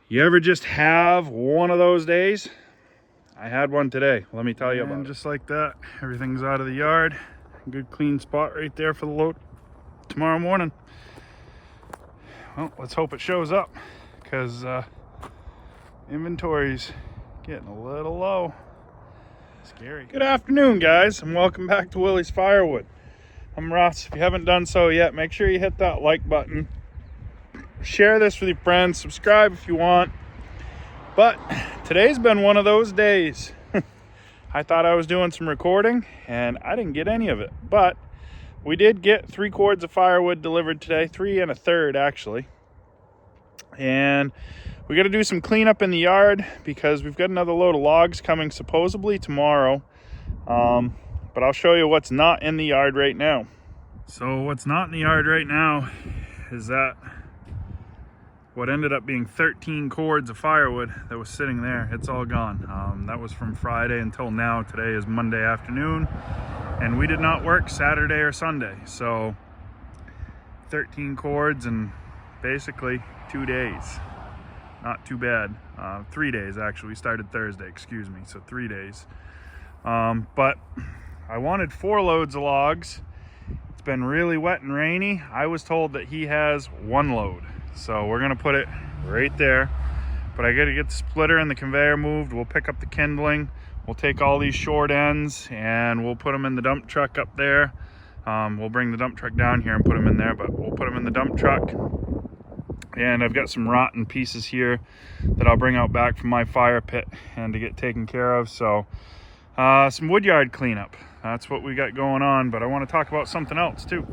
You ever just have one of those days? I had one today. Let me tell you about it. Just like that, everything's out of the yard. Good clean spot right there for the load tomorrow morning. Well, let's hope it shows up, because inventory's getting a little low. Scary. Good afternoon, guys, and welcome back to Willie's Firewood. I'm Russ. If you haven't done so yet, make sure you hit that like button. Share this with your friends. Subscribe if you want. But today's been one of those days. I thought I was doing some recording, and I didn't get any of it. But we did get 3 cords of firewood delivered today. 3 1/3, actually. And we got to do some cleanup in the yard because we've got another load of logs coming supposedly tomorrow. But I'll show you what's not in the yard right now. So what's not in the yard right now is that what ended up being 13 cords of firewood that was sitting there. It's all gone. That was from Friday until now. Today is Monday afternoon, and we did not work Saturday or Sunday. So 13 cords in basically 2 days. Not too bad. 3 days actually. We started Thursday, excuse me. So 3 days. But I wanted 4 loads of logs. It's been really wet and rainy. I was told that he has 1 load. So we're gonna put it right there. But I gotta get the splitter and the conveyor moved. We'll pick up the kindling. We'll take all these short ends and we'll put them in the dump truck up there. We'll bring the dump truck down here and put them in there, but we'll put them in the dump truck. And I've got some rotten pieces here that I'll bring out back from my fire pit and to get taken care of. So some woodyard cleanup. That's what we got going on, but I want to talk about something else too.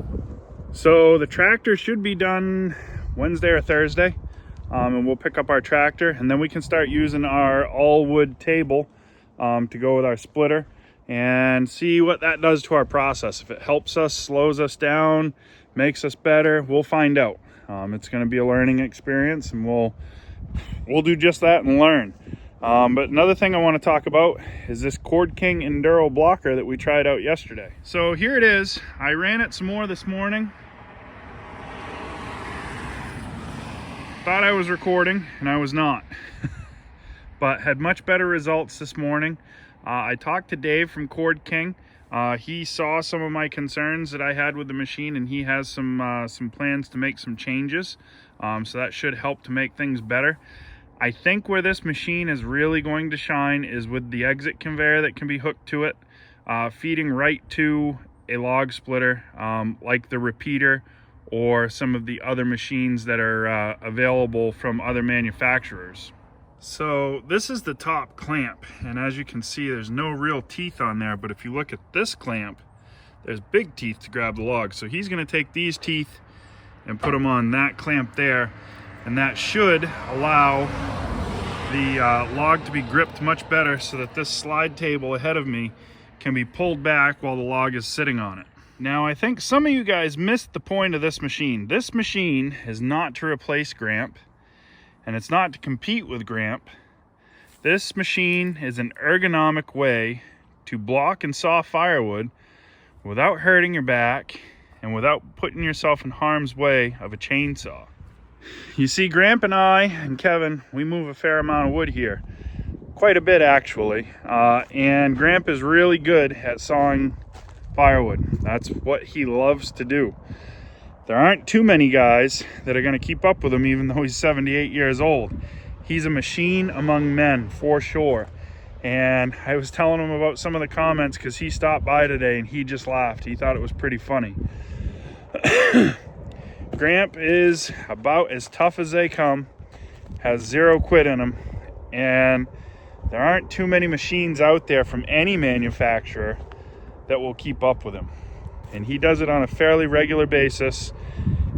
So the tractor should be done Wednesday or Thursday, and we'll pick up our tractor, and then we can start using our all wood table to go with our splitter and see what that does to our process. If it helps us, slows us down, makes us better, we'll find out. It's going to be a learning experience, and we'll do just that and learn. But another thing I want to talk about is this Cord King Enduro Blocker that we tried out yesterday. So here it is. I ran it some more this morning. Thought I was recording, and I was not. But had much better results this morning. I talked to Dave from Cord King. He saw some of my concerns that I had with the machine, and he has some plans to make some changes. So that should help to make things better. I think where this machine is really going to shine is with the exit conveyor that can be hooked to it, feeding right to a log splitter, like the repeater or some of the other machines that are available from other manufacturers. So this is the top clamp, and as you can see, there's no real teeth on there, but if you look at this clamp, there's big teeth to grab the log. So he's going to take these teeth and put them on that clamp there, and that should allow the log to be gripped much better so that this slide table ahead of me can be pulled back while the log is sitting on it. Now, I think some of you guys missed the point of this machine. This machine is not to replace Gramp, and it's not to compete with Gramp. This machine is an ergonomic way to block and saw firewood without hurting your back and without putting yourself in harm's way of a chainsaw. You see, Gramp and I and Kevin, we move a fair amount of wood here. Quite a bit, actually. And Gramp is really good at sawing firewood. That's what he loves to do. There aren't too many guys that are going to keep up with him, even though he's 78 years old. He's a machine among men, for sure. And I was telling him about some of the comments because he stopped by today and he just laughed. He thought it was pretty funny. Gramp is about as tough as they come, has 0 quit in him, and there aren't too many machines out there from any manufacturer that will keep up with him. And he does it on a fairly regular basis,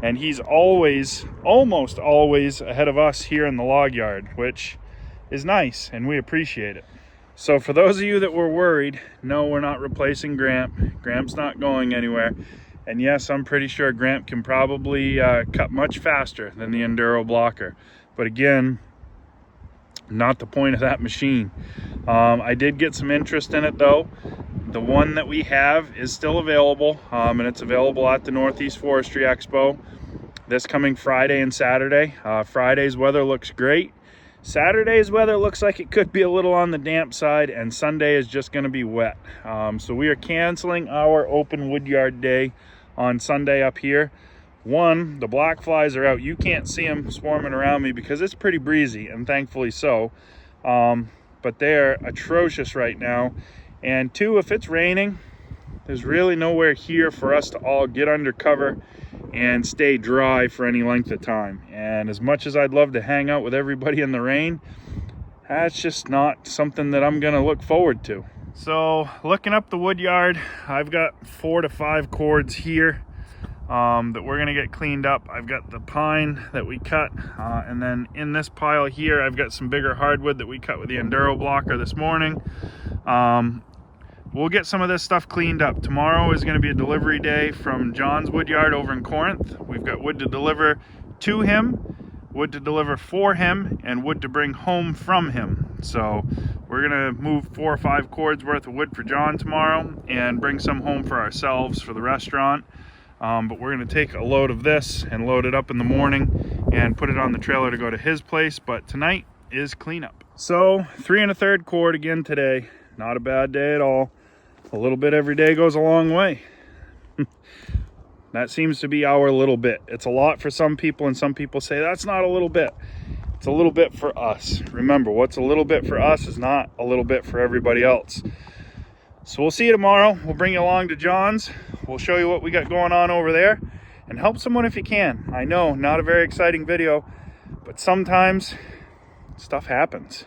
and he's always, almost always ahead of us here in the log yard, which is nice, and we appreciate it. So for those of you that were worried, no, we're not replacing Gramp. Gramp's not going anywhere. And yes, I'm pretty sure Gramp can probably cut much faster than the Enduro Blocker. But again, not the point of that machine. I did get some interest in it though. The one that we have is still available, and it's available at the Northeast Forestry Expo this coming Friday and Saturday. Friday's weather looks great, Saturday's weather looks like it could be a little on the damp side, and Sunday is just going to be wet. So we are canceling our open Woodyard day on Sunday up here. One, the black flies are out. You can't see them swarming around me because it's pretty breezy, and thankfully so. But they're atrocious right now. And two, if it's raining, there's really nowhere here for us to all get under cover and stay dry for any length of time. And as much as I'd love to hang out with everybody in the rain, that's just not something that I'm gonna look forward to. So looking up the Woodyard, I've got 4 to 5 cords here that we're gonna get cleaned up. I've got the pine that we cut, and then in this pile here, I've got some bigger hardwood that we cut with the Enduro Blocker this morning. We'll get some of this stuff cleaned up. Tomorrow is going to be a delivery day from John's Woodyard over in Corinth. We've got wood to deliver to him, wood to deliver for him, and wood to bring home from him. So we're going to move 4 or 5 cords worth of wood for John tomorrow and bring some home for ourselves for the restaurant. But we're going to take a load of this and load it up in the morning and put it on the trailer to go to his place. But tonight is cleanup. So 3 1/3 cord again today. Not a bad day at all. A little bit every day goes a long way. That seems to be our little bit. It's a lot for some people, and some people say that's not a little bit. It's a little bit for us. Remember, what's a little bit for us is not a little bit for everybody else. So we'll see you tomorrow. We'll bring you along to John's. We'll show you what we got going on over there, and help someone if you can. I know, not a very exciting video, but sometimes stuff happens.